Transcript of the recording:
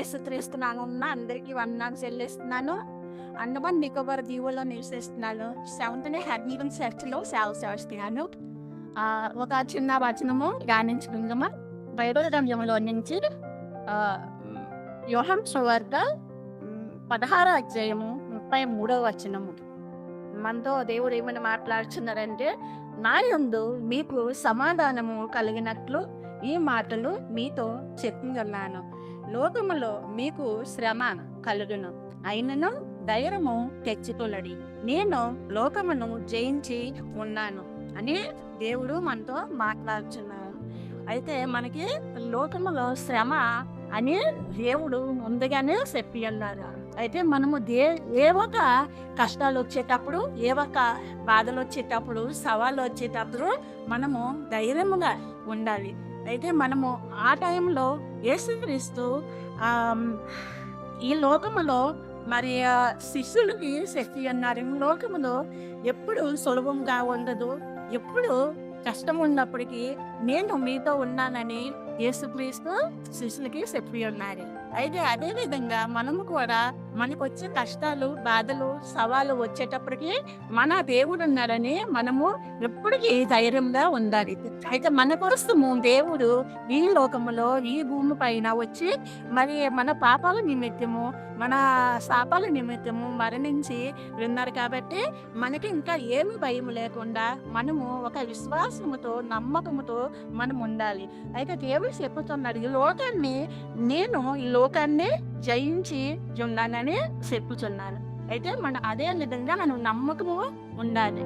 యేసుక్రీస్తునామం అందరికీ వందనాలు చెల్లిస్తున్నాను. అండమాన్ నికోబార్ దీవుల్లో నివసిస్తున్నాను. సెవెంత్ హెడ్మిలన్ చర్చ్లో సేవ చేస్తున్నాను. ఒక చిన్న వచనము ధ్యానించుకుందామా. బైబిల్ గ్రంథంలో నుంచి యోహాను సువార్త 16వ అధ్యాయము 33వ వచనము. మనతో దేవుడు ఏమని మాట్లాడుతున్నారంటే, నా యందు మీకు సమాధానము కలిగినట్లు ఈ మాటలు మీతో చెప్పుచున్నాను. లోకములో మీకు శ్రమ కలుగును, అయినను ధైర్యము తెచ్చుకొనుడి, నేను లోకమును జయించి ఉన్నాను అని దేవుడు మనతో మాట్లాడుచున్నాడు. అయితే మనకి లోకములో శ్రమ అని దేవుడు ముందుగానే చెప్పి ఉన్నారు. అయితే మనము ఏ ఒక కష్టాలు వచ్చేటప్పుడు, ఏ ఒక బాధలు వచ్చేటప్పుడు, సవాళ్ళు వచ్చేటప్పుడు మనము ధైర్యముగా ఉండాలి. అయితే మనము ఆ టైంలో యేసుక్రీస్తు ఈ లోకములో మరి శిష్యులకి శక్తి అన్నారు. ఈ లోకములో ఎప్పుడు సులభంగా ఉండదు, ఎప్పుడు కష్టం ఉన్నప్పటికీ నేను మీతో ఉన్నానని యేసుక్రీస్తు శిష్యులకి చెప్పి ఉన్నారు. అయితే అదే విధంగా మనము కూడా మనకు వచ్చే కష్టాలు, బాధలు, సవాళ్ళు వచ్చేటప్పటికి మన దేవుడు ఉన్నాడని మనము ఎప్పటికీ ధైర్యంగా ఉండాలి. అయితే మన కోసము దేవుడు ఈ లోకములో ఈ భూమి పైన వచ్చి మరి మన పాపాల నిమిత్తము, మన శాపాల నిమిత్తము మరణించి ఉన్నారు. కాబట్టి మనకి ఇంకా ఏమి భయం లేకుండా మనము ఒక విశ్వాసముతో, నమ్మకముతో మనం ఉండాలి. అయితే దేవుడు చెప్పుతున్నాడు, ఈ లోకాన్ని జయించి ఉన్నానని చెప్పుచున్నాను. అయితే అదే విధంగా మనం నమ్మకము ఉండాలి.